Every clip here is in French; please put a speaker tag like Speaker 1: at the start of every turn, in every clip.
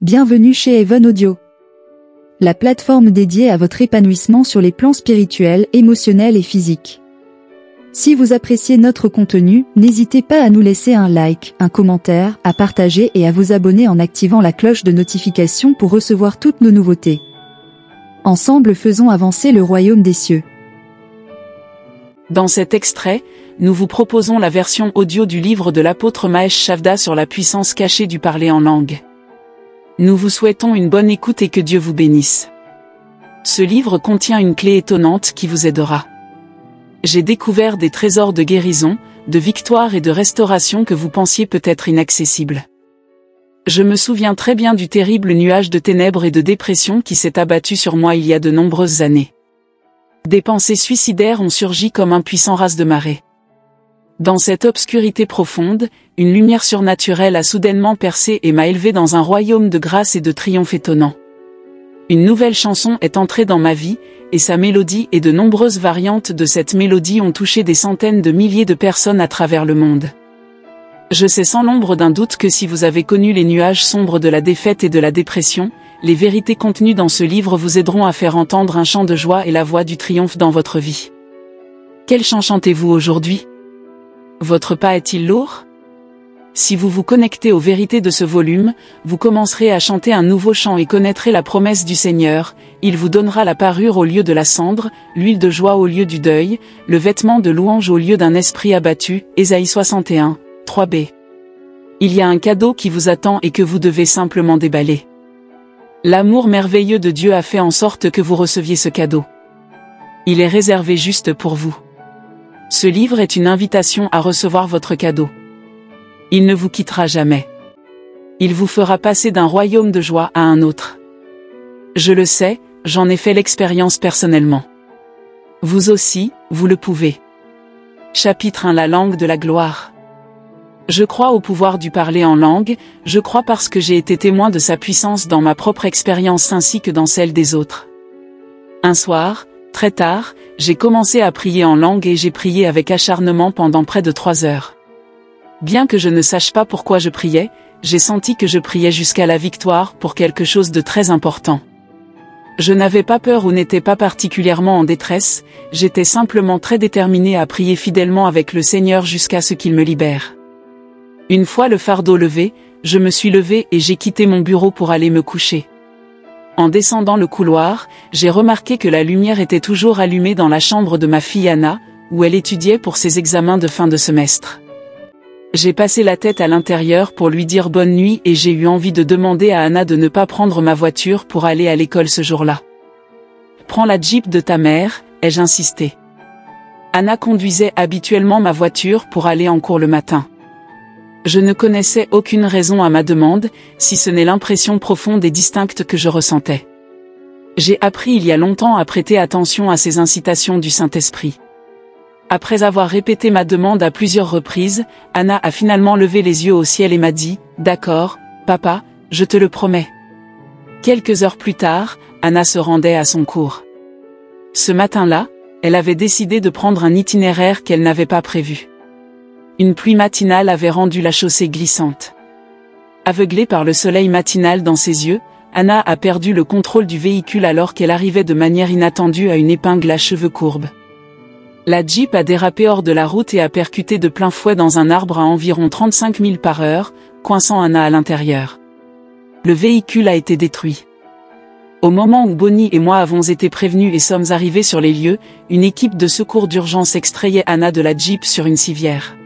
Speaker 1: Bienvenue chez Even Audio, la plateforme dédiée à votre épanouissement sur les plans spirituels, émotionnels et physiques. Si vous appréciez notre contenu, n'hésitez pas à nous laisser un like, un commentaire, à partager et à vous abonner en activant la cloche de notification pour recevoir toutes nos nouveautés. Ensemble, faisons avancer le royaume des cieux.
Speaker 2: Dans cet extrait, nous vous proposons la version audio du livre de l'apôtre Mahesh Chavda sur la puissance cachée du parler en langue. Nous vous souhaitons une bonne écoute et que Dieu vous bénisse. Ce livre contient une clé étonnante qui vous aidera. J'ai découvert des trésors de guérison, de victoire et de restauration que vous pensiez peut-être inaccessibles. Je me souviens très bien du terrible nuage de ténèbres et de dépression qui s'est abattu sur moi il y a de nombreuses années. Des pensées suicidaires ont surgi comme un puissant raz de marée. Dans cette obscurité profonde, une lumière surnaturelle a soudainement percé et m'a élevé dans un royaume de grâce et de triomphe étonnant. Une nouvelle chanson est entrée dans ma vie, et sa mélodie et de nombreuses variantes de cette mélodie ont touché des centaines de milliers de personnes à travers le monde. Je sais sans l'ombre d'un doute que si vous avez connu les nuages sombres de la défaite et de la dépression, les vérités contenues dans ce livre vous aideront à faire entendre un chant de joie et la voix du triomphe dans votre vie. Quel chant chantez-vous aujourd'hui ? Votre pas est-il lourd ? Si vous vous connectez aux vérités de ce volume, vous commencerez à chanter un nouveau chant et connaîtrez la promesse du Seigneur. Il vous donnera la parure au lieu de la cendre, l'huile de joie au lieu du deuil, le vêtement de louange au lieu d'un esprit abattu. Ésaïe 61, 3b. Il y a un cadeau qui vous attend et que vous devez simplement déballer. L'amour merveilleux de Dieu a fait en sorte que vous receviez ce cadeau. Il est réservé juste pour vous. Ce livre est une invitation à recevoir votre cadeau. Il ne vous quittera jamais. Il vous fera passer d'un royaume de joie à un autre. Je le sais, j'en ai fait l'expérience personnellement. Vous aussi, vous le pouvez. Chapitre 1 : La langue de la gloire. Je crois au pouvoir du parler en langue, je crois parce que j'ai été témoin de sa puissance dans ma propre expérience ainsi que dans celle des autres. Un soir, très tard, j'ai commencé à prier en langue et j'ai prié avec acharnement pendant près de 3 heures. Bien que je ne sache pas pourquoi je priais, j'ai senti que je priais jusqu'à la victoire pour quelque chose de très important. Je n'avais pas peur ou n'étais pas particulièrement en détresse, j'étais simplement très déterminé à prier fidèlement avec le Seigneur jusqu'à ce qu'il me libère. Une fois le fardeau levé, je me suis levé et j'ai quitté mon bureau pour aller me coucher. En descendant le couloir, j'ai remarqué que la lumière était toujours allumée dans la chambre de ma fille Anna, où elle étudiait pour ses examens de fin de semestre. J'ai passé la tête à l'intérieur pour lui dire bonne nuit et j'ai eu envie de demander à Anna de ne pas prendre ma voiture pour aller à l'école ce jour-là. « Prends la Jeep de ta mère », ai-je insisté. Anna conduisait habituellement ma voiture pour aller en cours le matin. Je ne connaissais aucune raison à ma demande, si ce n'est l'impression profonde et distincte que je ressentais. J'ai appris il y a longtemps à prêter attention à ces incitations du Saint-Esprit. Après avoir répété ma demande à plusieurs reprises, Anna a finalement levé les yeux au ciel et m'a dit « D'accord, papa, je te le promets ». Quelques heures plus tard, Anna se rendait à son cours. Ce matin-là, elle avait décidé de prendre un itinéraire qu'elle n'avait pas prévu. Une pluie matinale avait rendu la chaussée glissante. Aveuglée par le soleil matinal dans ses yeux, Anna a perdu le contrôle du véhicule alors qu'elle arrivait de manière inattendue à une épingle à cheveux courbes. La Jeep a dérapé hors de la route et a percuté de plein fouet dans un arbre à environ 35 000 par heure, coinçant Anna à l'intérieur. Le véhicule a été détruit. Au moment où Bonnie et moi avons été prévenus et sommes arrivés sur les lieux, une équipe de secours d'urgence extrayait Anna de la Jeep sur une civière.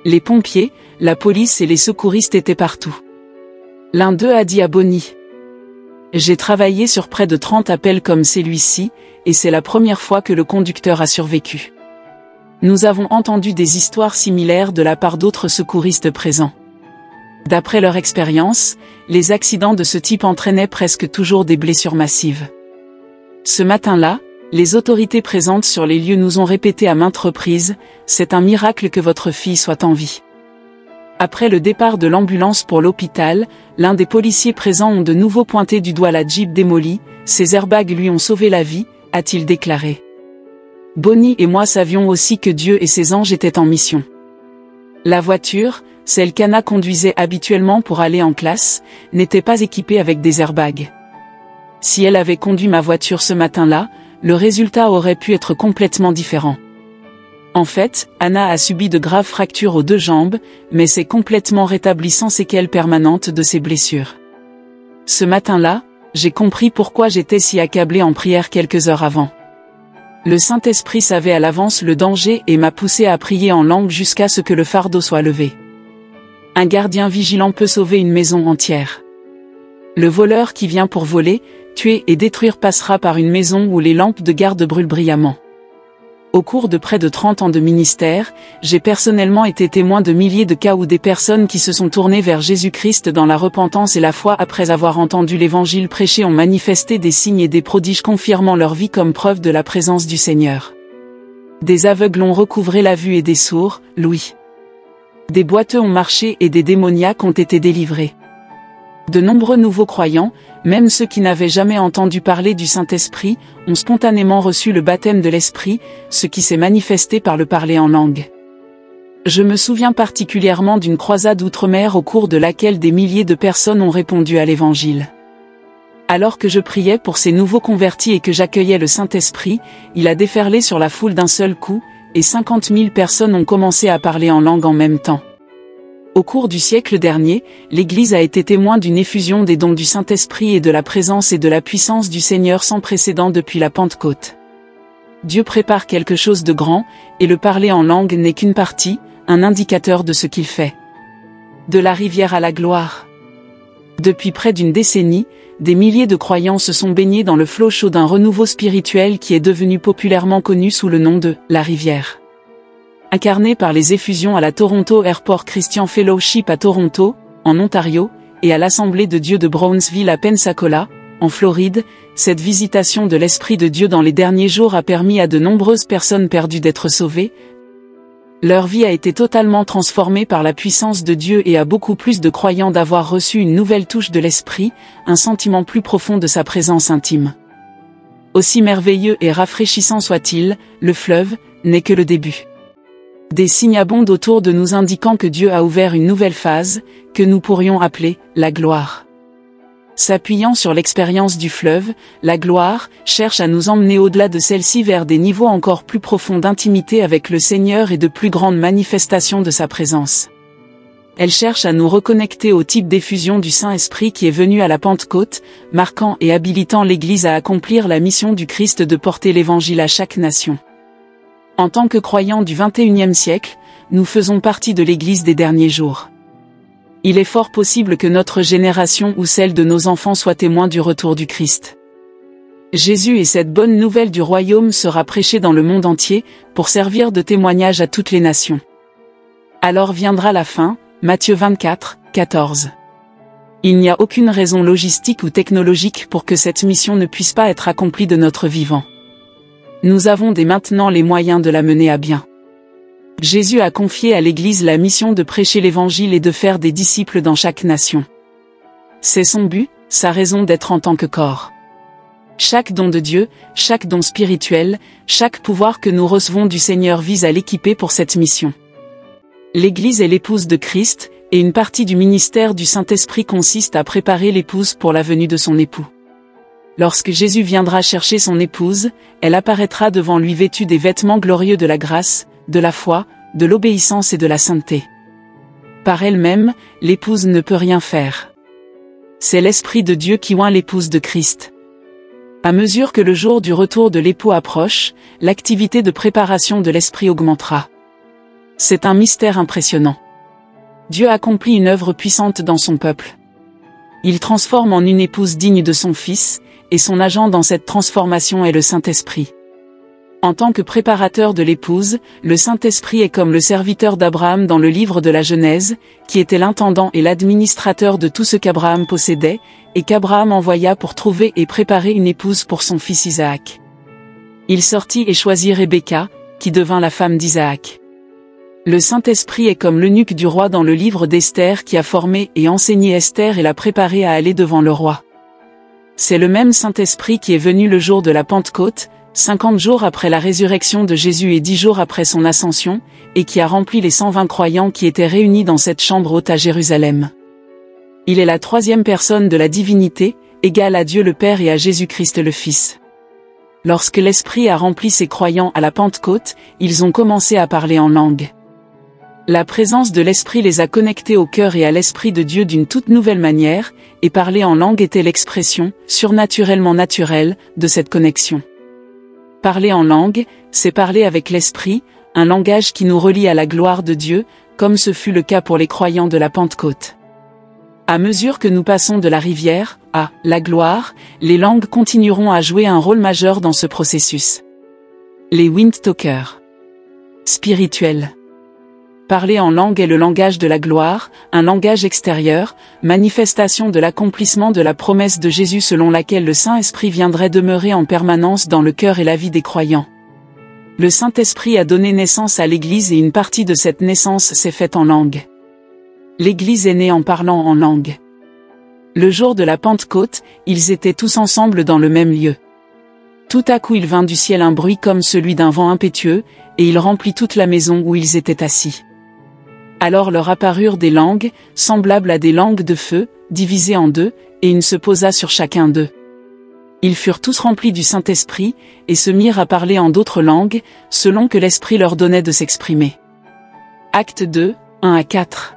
Speaker 2: Les pompiers, la police et les secouristes étaient partout. L'un d'eux a dit à Bonnie : « J'ai travaillé sur près de 30 appels comme celui-ci, et c'est la première fois que le conducteur a survécu. Nous avons entendu des histoires similaires de la part d'autres secouristes présents. D'après leur expérience, les accidents de ce type entraînaient presque toujours des blessures massives. Ce matin-là, les autorités présentes sur les lieux nous ont répété à maintes reprises « C'est un miracle que votre fille soit en vie ». Après le départ de l'ambulance pour l'hôpital, l'un des policiers présents ont de nouveau pointé du doigt la Jeep démolie, ses airbags lui ont sauvé la vie, a-t-il déclaré. Bonnie et moi savions aussi que Dieu et ses anges étaient en mission. La voiture, celle qu'Anna conduisait habituellement pour aller en classe, n'était pas équipée avec des airbags. Si elle avait conduit ma voiture ce matin-là, le résultat aurait pu être complètement différent. En fait, Anna a subi de graves fractures aux 2 jambes, mais s'est complètement rétablie sans séquelles permanentes de ses blessures. Ce matin-là, j'ai compris pourquoi j'étais si accablé en prière quelques heures avant. Le Saint-Esprit savait à l'avance le danger et m'a poussé à prier en langue jusqu'à ce que le fardeau soit levé. Un gardien vigilant peut sauver une maison entière. Le voleur qui vient pour voler, tuer et détruire passera par une maison où les lampes de garde brûlent brillamment. Au cours de près de 30 ans de ministère, j'ai personnellement été témoin de milliers de cas où des personnes qui se sont tournées vers Jésus-Christ dans la repentance et la foi après avoir entendu l'évangile prêché ont manifesté des signes et des prodiges confirmant leur vie comme preuve de la présence du Seigneur. Des aveugles ont recouvré la vue et des sourds, l'ouïe. Des boiteux ont marché et des démoniaques ont été délivrés. De nombreux nouveaux croyants, même ceux qui n'avaient jamais entendu parler du Saint-Esprit, ont spontanément reçu le baptême de l'Esprit, ce qui s'est manifesté par le parler en langue. Je me souviens particulièrement d'une croisade outre-mer au cours de laquelle des milliers de personnes ont répondu à l'Évangile. Alors que je priais pour ces nouveaux convertis et que j'accueillais le Saint-Esprit, il a déferlé sur la foule d'un seul coup, et 50 000 personnes ont commencé à parler en langue en même temps. Au cours du siècle dernier, l'Église a été témoin d'une effusion des dons du Saint-Esprit et de la présence et de la puissance du Seigneur sans précédent depuis la Pentecôte. Dieu prépare quelque chose de grand, et le parler en langue n'est qu'une partie, un indicateur de ce qu'il fait. De la rivière à la gloire. Depuis près d'une décennie, des milliers de croyants se sont baignés dans le flot chaud d'un renouveau spirituel qui est devenu populairement connu sous le nom de « la rivière ». Incarné par les effusions à la Toronto Airport Christian Fellowship à Toronto, en Ontario, et à l'Assemblée de Dieu de Brownsville à Pensacola, en Floride, cette visitation de l'Esprit de Dieu dans les derniers jours a permis à de nombreuses personnes perdues d'être sauvées. Leur vie a été totalement transformée par la puissance de Dieu et à beaucoup plus de croyants d'avoir reçu une nouvelle touche de l'Esprit, un sentiment plus profond de sa présence intime. Aussi merveilleux et rafraîchissant soit-il, le fleuve n'est que le début. Des signes abondent autour de nous indiquant que Dieu a ouvert une nouvelle phase, que nous pourrions appeler la gloire. S'appuyant sur l'expérience du fleuve, la gloire cherche à nous emmener au-delà de celle-ci vers des niveaux encore plus profonds d'intimité avec le Seigneur et de plus grandes manifestations de sa présence. Elle cherche à nous reconnecter au type d'effusion du Saint-Esprit qui est venu à la Pentecôte, marquant et habilitant l'Église à accomplir la mission du Christ de porter l'Évangile à chaque nation. En tant que croyants du XXIe siècle, nous faisons partie de l'Église des derniers jours. Il est fort possible que notre génération ou celle de nos enfants soit témoin du retour du Christ. Jésus et cette bonne nouvelle du royaume sera prêchée dans le monde entier, pour servir de témoignage à toutes les nations. Alors viendra la fin, Matthieu 24, 14. Il n'y a aucune raison logistique ou technologique pour que cette mission ne puisse pas être accomplie de notre vivant. Nous avons dès maintenant les moyens de la mener à bien. Jésus a confié à l'Église la mission de prêcher l'Évangile et de faire des disciples dans chaque nation. C'est son but, sa raison d'être en tant que corps. Chaque don de Dieu, chaque don spirituel, chaque pouvoir que nous recevons du Seigneur vise à l'équiper pour cette mission. L'Église est l'épouse de Christ, et une partie du ministère du Saint-Esprit consiste à préparer l'épouse pour la venue de son époux. Lorsque Jésus viendra chercher son épouse, elle apparaîtra devant lui vêtue des vêtements glorieux de la grâce, de la foi, de l'obéissance et de la sainteté. Par elle-même, l'épouse ne peut rien faire. C'est l'Esprit de Dieu qui oint l'épouse de Christ. À mesure que le jour du retour de l'époux approche, l'activité de préparation de l'Esprit augmentera. C'est un mystère impressionnant. Dieu accomplit une œuvre puissante dans son peuple. Il transforme en une épouse digne de son Fils, et son agent dans cette transformation est le Saint-Esprit. En tant que préparateur de l'épouse, le Saint-Esprit est comme le serviteur d'Abraham dans le livre de la Genèse, qui était l'intendant et l'administrateur de tout ce qu'Abraham possédait, et qu'Abraham envoya pour trouver et préparer une épouse pour son fils Isaac. Il sortit et choisit Rebecca, qui devint la femme d'Isaac. Le Saint-Esprit est comme l'eunuque du roi dans le livre d'Esther qui a formé et enseigné Esther et l'a préparée à aller devant le roi. C'est le même Saint-Esprit qui est venu le jour de la Pentecôte, 50 jours après la résurrection de Jésus et 10 jours après son ascension, et qui a rempli les 120 croyants qui étaient réunis dans cette chambre haute à Jérusalem. Il est la troisième personne de la divinité, égale à Dieu le Père et à Jésus-Christ le Fils. Lorsque l'Esprit a rempli ces croyants à la Pentecôte, ils ont commencé à parler en langue. La présence de l'Esprit les a connectés au cœur et à l'Esprit de Dieu d'une toute nouvelle manière, et parler en langue était l'expression, surnaturellement naturelle, de cette connexion. Parler en langue, c'est parler avec l'Esprit, un langage qui nous relie à la gloire de Dieu, comme ce fut le cas pour les croyants de la Pentecôte. À mesure que nous passons de la rivière à la gloire, les langues continueront à jouer un rôle majeur dans ce processus. Les Windtalkers. Spirituels. Parler en langue est le langage de la gloire, un langage extérieur, manifestation de l'accomplissement de la promesse de Jésus selon laquelle le Saint-Esprit viendrait demeurer en permanence dans le cœur et la vie des croyants. Le Saint-Esprit a donné naissance à l'Église et une partie de cette naissance s'est faite en langue. L'Église est née en parlant en langue. Le jour de la Pentecôte, ils étaient tous ensemble dans le même lieu. Tout à coup il vint du ciel un bruit comme celui d'un vent impétueux, et il remplit toute la maison où ils étaient assis. Alors leur apparurent des langues, semblables à des langues de feu, divisées en deux, et une se posa sur chacun d'eux. Ils furent tous remplis du Saint-Esprit, et se mirent à parler en d'autres langues, selon que l'Esprit leur donnait de s'exprimer. Actes 2, 1-4.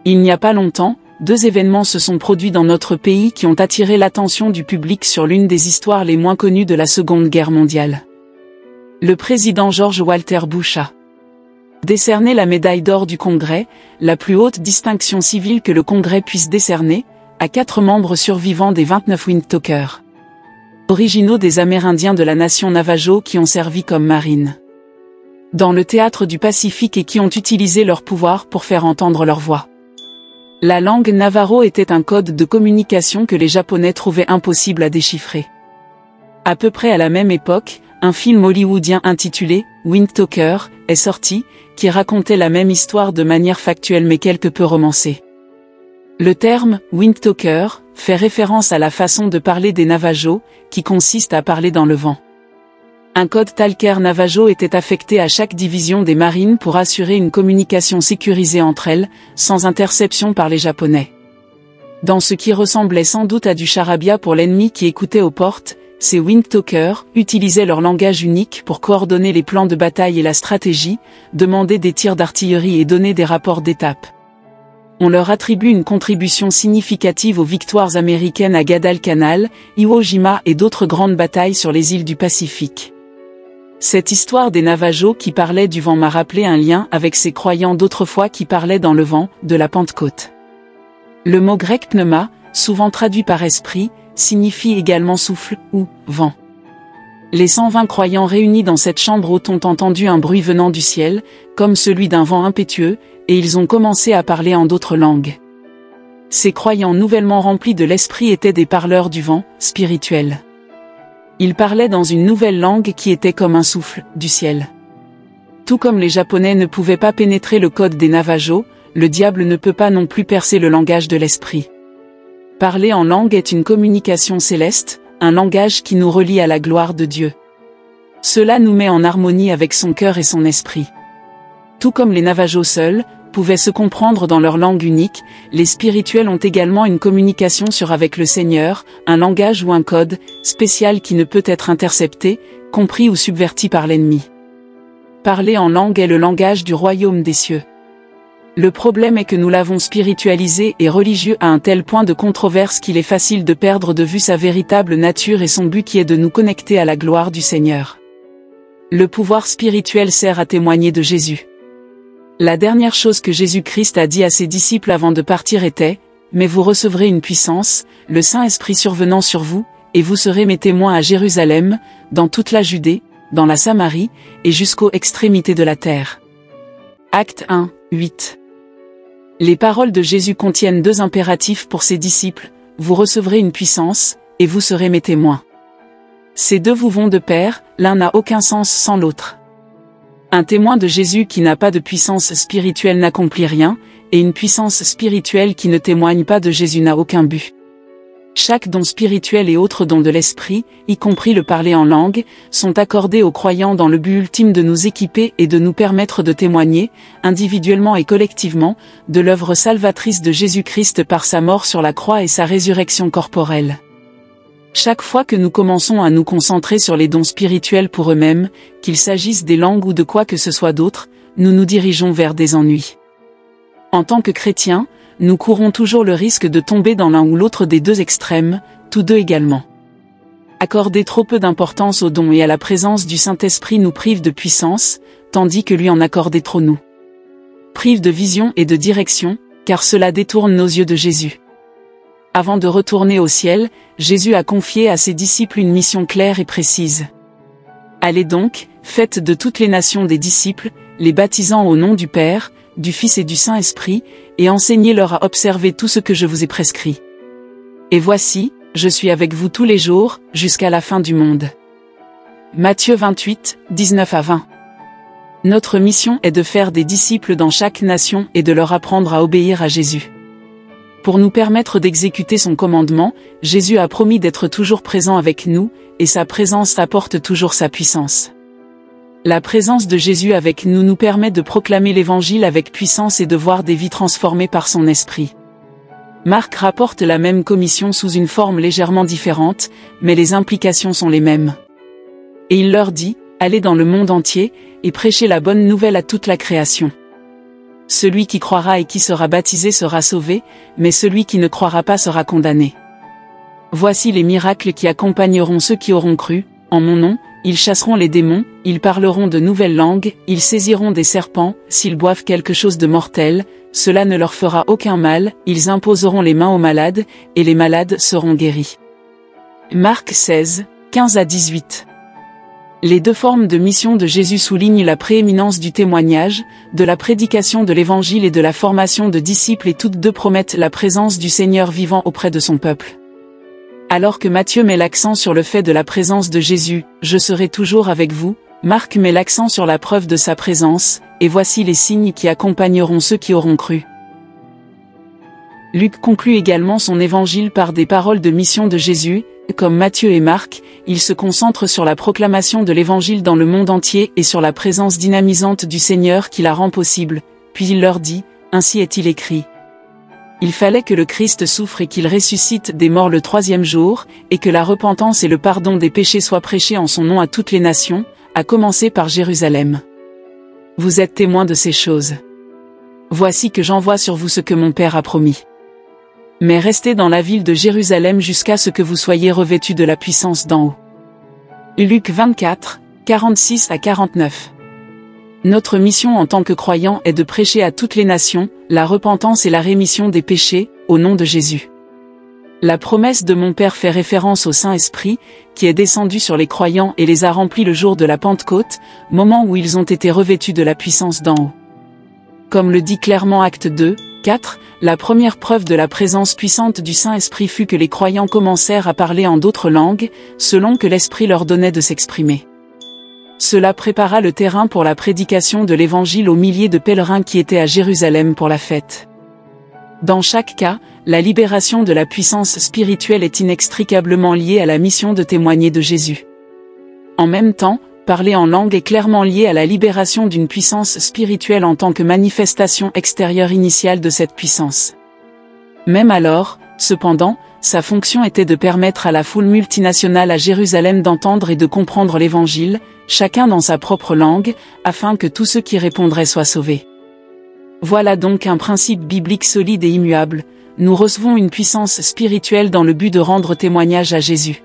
Speaker 2: Il n'y a pas longtemps, 2 événements se sont produits dans notre pays qui ont attiré l'attention du public sur l'une des histoires les moins connues de la Seconde Guerre mondiale. Le président George Walter Bush a décerné la médaille d'or du Congrès, la plus haute distinction civile que le Congrès puisse décerner, à 4 membres survivants des 29 Windtalkers, originaux des Amérindiens de la nation Navajo qui ont servi comme marines dans le théâtre du Pacifique et qui ont utilisé leur pouvoir pour faire entendre leur voix. La langue Navajo était un code de communication que les Japonais trouvaient impossible à déchiffrer. À peu près à la même époque, un film hollywoodien intitulé « Windtalker » est sorti, qui racontait la même histoire de manière factuelle mais quelque peu romancée. Le terme « Windtalker » fait référence à la façon de parler des Navajos, qui consiste à parler dans le vent. Un code Talker Navajo était affecté à chaque division des marines pour assurer une communication sécurisée entre elles, sans interception par les Japonais. Dans ce qui ressemblait sans doute à du charabia pour l'ennemi qui écoutait aux portes, ces Windtalkers utilisaient leur langage unique pour coordonner les plans de bataille et la stratégie, demander des tirs d'artillerie et donner des rapports d'étape. On leur attribue une contribution significative aux victoires américaines à Guadalcanal, Iwo Jima et d'autres grandes batailles sur les îles du Pacifique. Cette histoire des Navajos qui parlaient du vent m'a rappelé un lien avec ces croyants d'autrefois qui parlaient dans le vent, de la Pentecôte. Le mot grec pneuma, souvent traduit par esprit, signifie également souffle ou vent. Les 120 croyants réunis dans cette chambre haute ont entendu un bruit venant du ciel, comme celui d'un vent impétueux, et ils ont commencé à parler en d'autres langues. Ces croyants nouvellement remplis de l'esprit étaient des parleurs du vent, spirituels. Ils parlaient dans une nouvelle langue qui était comme un souffle du ciel. Tout comme les Japonais ne pouvaient pas pénétrer le code des Navajos, le diable ne peut pas non plus percer le langage de l'esprit. Parler en langue est une communication céleste, un langage qui nous relie à la gloire de Dieu. Cela nous met en harmonie avec son cœur et son esprit. Tout comme les Navajos seuls pouvaient se comprendre dans leur langue unique, les spirituels ont également une communication avec le Seigneur, un langage ou un code spécial qui ne peut être intercepté, compris ou subverti par l'ennemi. Parler en langue est le langage du royaume des cieux. Le problème est que nous l'avons spiritualisé et religieux à un tel point de controverse qu'il est facile de perdre de vue sa véritable nature et son but qui est de nous connecter à la gloire du Seigneur. Le pouvoir spirituel sert à témoigner de Jésus. La dernière chose que Jésus-Christ a dit à ses disciples avant de partir était « Mais vous recevrez une puissance, le Saint-Esprit survenant sur vous, et vous serez mes témoins à Jérusalem, dans toute la Judée, dans la Samarie, et jusqu'aux extrémités de la terre. » Acte 1, 8. Les paroles de Jésus contiennent 2 impératifs pour ses disciples, vous recevrez une puissance, et vous serez mes témoins. Ces 2 vous vont de pair, l'un n'a aucun sens sans l'autre. Un témoin de Jésus qui n'a pas de puissance spirituelle n'accomplit rien, et une puissance spirituelle qui ne témoigne pas de Jésus n'a aucun but. Chaque don spirituel et autres dons de l'esprit, y compris le parler en langue, sont accordés aux croyants dans le but ultime de nous équiper et de nous permettre de témoigner, individuellement et collectivement, de l'œuvre salvatrice de Jésus-Christ par sa mort sur la croix et sa résurrection corporelle. Chaque fois que nous commençons à nous concentrer sur les dons spirituels pour eux-mêmes, qu'il s'agisse des langues ou de quoi que ce soit d'autre, nous nous dirigeons vers des ennuis. En tant que chrétiens, nous courons toujours le risque de tomber dans l'un ou l'autre des deux extrêmes, tous deux également. Accorder trop peu d'importance aux dons et à la présence du Saint-Esprit nous prive de puissance, tandis que lui en accorder trop nous prive de vision et de direction, car cela détourne nos yeux de Jésus. Avant de retourner au ciel, Jésus a confié à ses disciples une mission claire et précise. Allez donc, faites de toutes les nations des disciples, les baptisant au nom du Père, du Fils et du Saint-Esprit, et enseignez-leur à observer tout ce que je vous ai prescrit. Et voici, je suis avec vous tous les jours, jusqu'à la fin du monde. Matthieu 28, 19 à 20. Notre mission est de faire des disciples dans chaque nation et de leur apprendre à obéir à Jésus. Pour nous permettre d'exécuter son commandement, Jésus a promis d'être toujours présent avec nous, et sa présence apporte toujours sa puissance. La présence de Jésus avec nous nous permet de proclamer l'Évangile avec puissance et de voir des vies transformées par son esprit. Marc rapporte la même commission sous une forme légèrement différente, mais les implications sont les mêmes. Et il leur dit, allez dans le monde entier, et prêchez la bonne nouvelle à toute la création. Celui qui croira et qui sera baptisé sera sauvé, mais celui qui ne croira pas sera condamné. Voici les miracles qui accompagneront ceux qui auront cru, en mon nom, ils chasseront les démons, ils parleront de nouvelles langues, ils saisiront des serpents, s'ils boivent quelque chose de mortel, cela ne leur fera aucun mal, ils imposeront les mains aux malades, et les malades seront guéris. Marc 16, 15 à 18. Les deux formes de mission de Jésus soulignent la prééminence du témoignage, de la prédication de l'Évangile et de la formation de disciples, et toutes deux promettent la présence du Seigneur vivant auprès de son peuple. Alors que Matthieu met l'accent sur le fait de la présence de Jésus, « Je serai toujours avec vous », Marc met l'accent sur la preuve de sa présence, « Et voici les signes qui accompagneront ceux qui auront cru ». Luc conclut également son évangile par des paroles de mission de Jésus. Comme Matthieu et Marc, il se concentre sur la proclamation de l'Évangile dans le monde entier et sur la présence dynamisante du Seigneur qui la rend possible, puis il leur dit, « Ainsi est-il écrit. Il fallait que le Christ souffre et qu'il ressuscite des morts le troisième jour, et que la repentance et le pardon des péchés soient prêchés en son nom à toutes les nations, à commencer par Jérusalem. Vous êtes témoins de ces choses. Voici que j'envoie sur vous ce que mon Père a promis. Mais restez dans la ville de Jérusalem jusqu'à ce que vous soyez revêtus de la puissance d'en haut. » Luc 24, 46 à 49. Notre mission en tant que croyants est de prêcher à toutes les nations, la repentance et la rémission des péchés, au nom de Jésus. La promesse de mon Père fait référence au Saint-Esprit, qui est descendu sur les croyants et les a remplis le jour de la Pentecôte, moment où ils ont été revêtus de la puissance d'en haut. Comme le dit clairement Actes 2, 4, la première preuve de la présence puissante du Saint-Esprit fut que les croyants commencèrent à parler en d'autres langues, selon que l'Esprit leur donnait de s'exprimer. Cela prépara le terrain pour la prédication de l'Évangile aux milliers de pèlerins qui étaient à Jérusalem pour la fête. Dans chaque cas, la libération de la puissance spirituelle est inextricablement liée à la mission de témoigner de Jésus. En même temps, parler en langue est clairement lié à la libération d'une puissance spirituelle en tant que manifestation extérieure initiale de cette puissance. Même alors, cependant, sa fonction était de permettre à la foule multinationale à Jérusalem d'entendre et de comprendre l'Évangile, chacun dans sa propre langue, afin que tous ceux qui répondraient soient sauvés. Voilà donc un principe biblique solide et immuable, nous recevons une puissance spirituelle dans le but de rendre témoignage à Jésus.